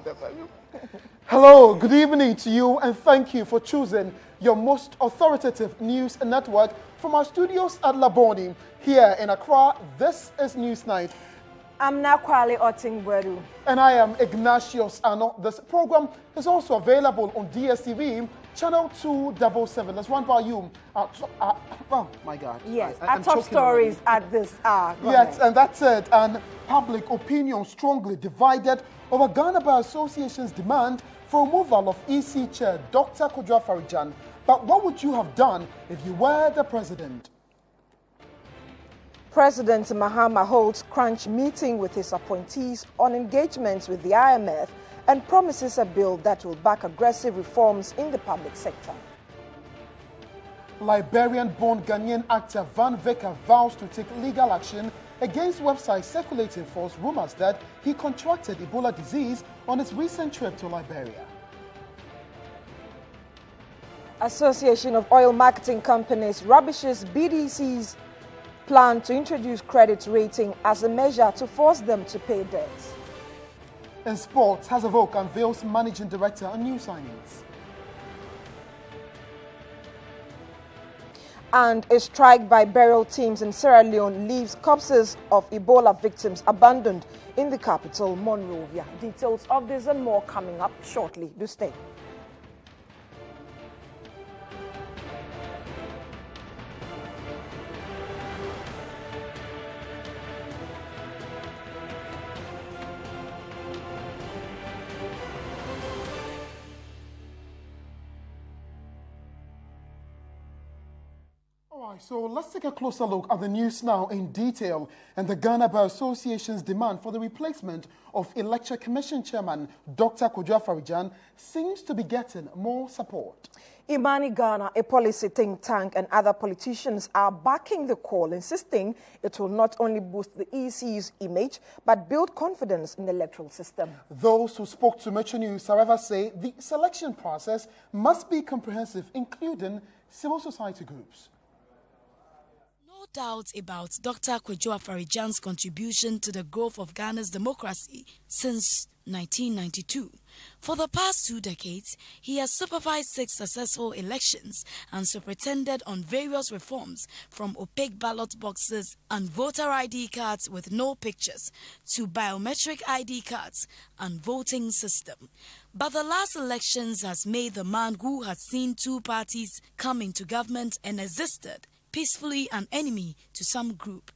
with us. Hello, good evening to you, and thank you for choosing your most authoritative news network from our studios at Laboni here in Accra. This is Newsnight. I'm Nakwale Otingweru. And I am Ignatius Ano. This program is also available on DSTV, channel 277. Let's run by you. Oh, my God. Yes, our top stories at this hour. Yes, and that's it. And public opinion strongly divided over Ghana Bar Association's demand for removal of EC Chair Dr. Kojo Afari-Gyan. But what would you have done if you were the president? President Mahama holds crunch meeting with his appointees on engagements with the IMF and promises a bill that will back aggressive reforms in the public sector. Liberian-born Ghanaian actor Van Vicker vows to take legal action against websites circulating false rumors that he contracted Ebola disease on his recent trip to Liberia. Association of Oil Marketing Companies rubbishes BDC's plan to introduce credit rating as a measure to force them to pay debts. In sports, Hazavok unveils managing director on new signings. And a strike by burial teams in Sierra Leone leaves corpses of Ebola victims abandoned in the capital, Monrovia. Details of this and more coming up shortly. Do stay. So let's take a closer look at the news now in detail and the Ghana Bar Association's demand for the replacement of Electoral Commission Chairman Dr. Kojo Afari-Gyan seems to be getting more support. Imani Ghana, a policy think tank, and other politicians are backing the call, insisting it will not only boost the EC's image but build confidence in the electoral system. Those who spoke to Metro News, however, say the selection process must be comprehensive, including civil society groups. No doubt about Dr. Kojo Afari-Gyan's contribution to the growth of Ghana's democracy since 1992. For the past 2 decades, he has supervised 6 successful elections and superintended on various reforms, from opaque ballot boxes and voter ID cards with no pictures to biometric ID cards and voting system. But the last elections has made the man who had seen 2 parties come into government and existed peacefully an enemy to some group.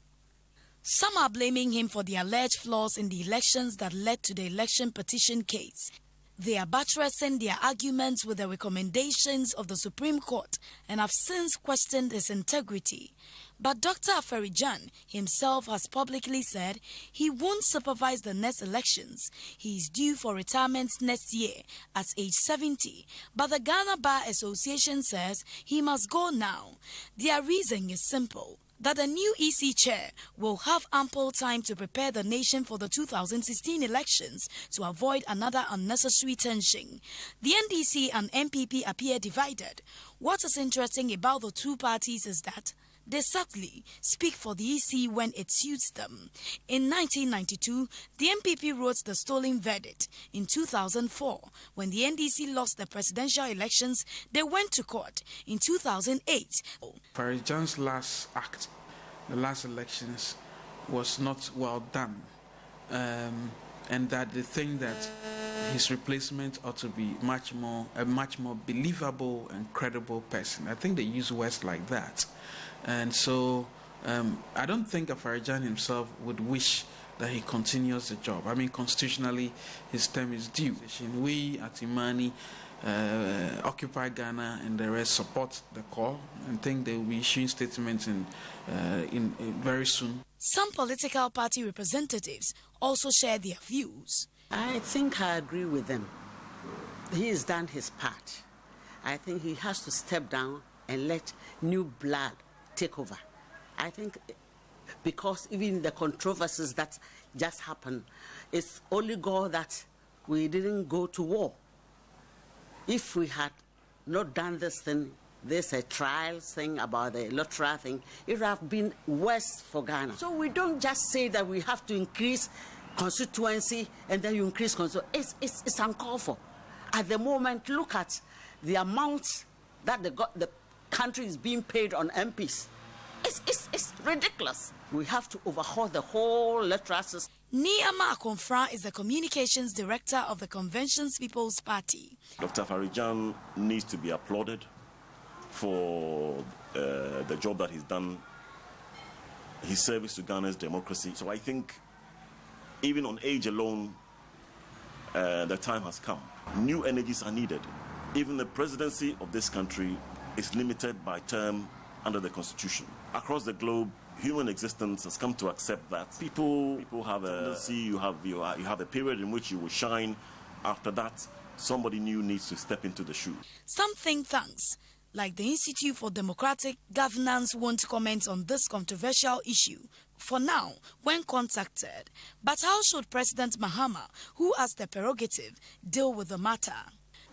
Some are blaming him for the alleged flaws in the elections that led to the election petition case. They are buttressing their arguments with the recommendations of the Supreme Court and have since questioned his integrity. But Dr. Afari-Gyan himself has publicly said he won't supervise the next elections. He is due for retirement next year at age 70. But the Ghana Bar Association says he must go now. Their reason is simple: that the new EC chair will have ample time to prepare the nation for the 2016 elections to avoid another unnecessary tension. The NDC and MPP appear divided. What is interesting about the 2 parties is that they subtly speak for the EC when it suits them. In 1992, the MPP wrote the stolen verdict. In 2004, when the NDC lost the presidential elections, they went to court. In 2008, Afari-Gyan's last act, the last elections, was not well done, and that they think that his replacement ought to be a much more believable and credible person. I think they use words like that. And so I don't think Afari-Gyan himself would wish that he continues the job. I mean, constitutionally, his term is due. We at Imani, Occupy Ghana, and the rest support the call and think they will be issuing statements in very soon. Some political party representatives also share their views. I think I agree with them. He has done his part. I think he has to step down and let new blood take over. I think because even the controversies that just happened, it's only God that we didn't go to war. If we had not done this thing, there's a trial thing about the electoral thing, it would have been worse for Ghana. So we don't just say that we have to increase constituency and then you increase constituency. It's uncalled for. At the moment, look at the amount that the country is being paid on MPs. It's ridiculous. We have to overhaul the whole electoral system. Niyama Akonfra is the communications director of the Convention's People's Party. Dr. Afari-Gyan needs to be applauded for the job that he's done, his service to Ghana's democracy. So I think even on age alone, the time has come. New energies are needed. Even the presidency of this country is limited by term under the Constitution. Across the globe, human existence has come to accept that people have a you have a period in which you will shine. After that, somebody new needs to step into the shoes. Some think tanks, like the Institute for Democratic Governance, won't comment on this controversial issue for now when contacted. But how should President Mahama, who has the prerogative, deal with the matter?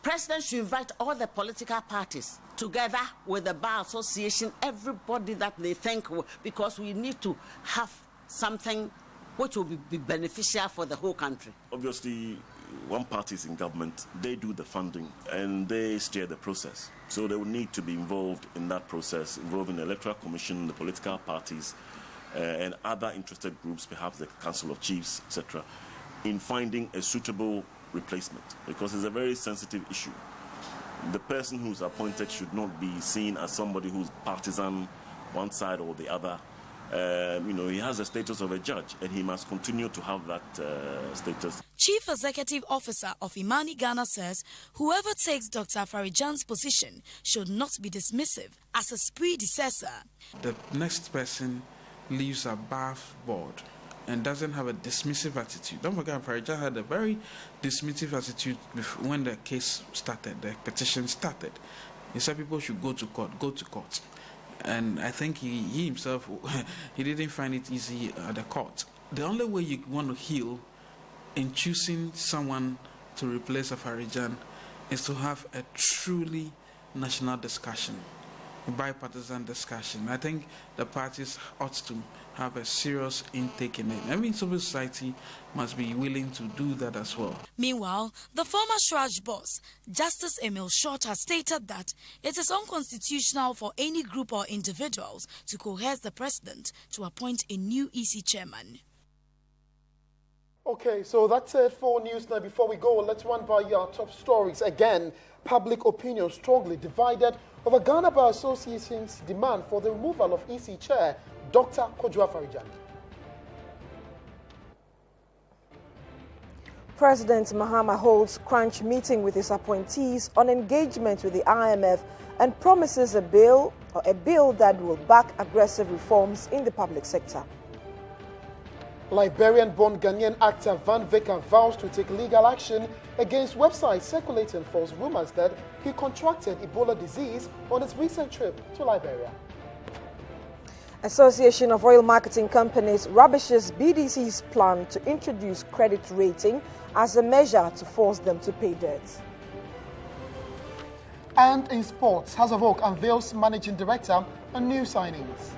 President should invite all the political parties together with the Bar Association, everybody that they think, because we need to have something which will be beneficial for the whole country. Obviously, one party is in government, they do the funding and they steer the process. So they will need to be involved in that process, involving the Electoral Commission, the political parties, and other interested groups, perhaps the Council of Chiefs, etc., in finding a suitable replacement, because it's a very sensitive issue. The person who's appointed should not be seen as somebody who's partisan, one side or the other. He has the status of a judge, and he must continue to have that status. Chief Executive Officer of Imani Ghana says whoever takes Dr. Afari-Gyan's position should not be dismissive as his predecessor. The next person leaves above board and doesn't have a dismissive attitude. Don't forget, Afari-Gyan had a very dismissive attitude when the case started, the petition started. He said people should go to court. And I think he himself, he didn't find it easy at the court. The only way you want to heal in choosing someone to replace Afari-Gyan is to have a truly national discussion, a bipartisan discussion. I think the parties ought to have a serious intake in it. I mean, civil society must be willing to do that as well. Meanwhile, the former Shraj boss, Justice Emil Short, has stated that it is unconstitutional for any group or individuals to coerce the president to appoint a new EC chairman. Okay, so that's it for News Now. Before we go, let's run by your top stories. Again, public opinion strongly divided over Ghana Bar Association's demand for the removal of EC chair Dr. Kwadwo Afari-Gyan. President Mahama holds crunch meeting with his appointees on engagement with the IMF and promises a bill that will back aggressive reforms in the public sector. Liberian-born Ghanaian actor Van Vicker vows to take legal action against websites circulating false rumors that he contracted Ebola disease on his recent trip to Liberia. Association of Oil Marketing Companies rubbishes BDC's plan to introduce credit rating as a measure to force them to pay debts. And in sports, House of Oak unveils managing director on new signings.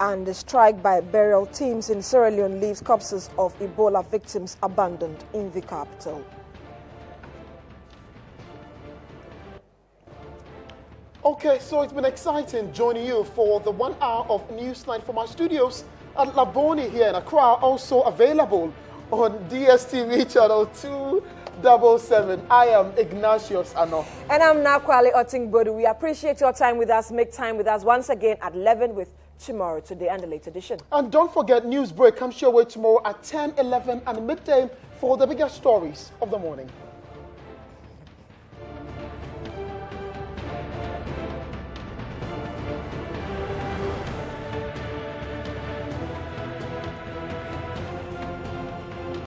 And the strike by burial teams in Sierra Leone leaves corpses of Ebola victims abandoned in the capital. Okay, so it's been exciting joining you for the 1 hour of News Night from our studios at Labone here in Accra, also available on DSTV channel 277. I am Ignatius Ano. And I'm Nakwale Otingbodu. We appreciate your time with us. Make time with us once again at 11 with Tomorrow Today and the late edition. And don't forget, Newsbreak comes your way tomorrow at 10, 11 and midday for the biggest stories of the morning.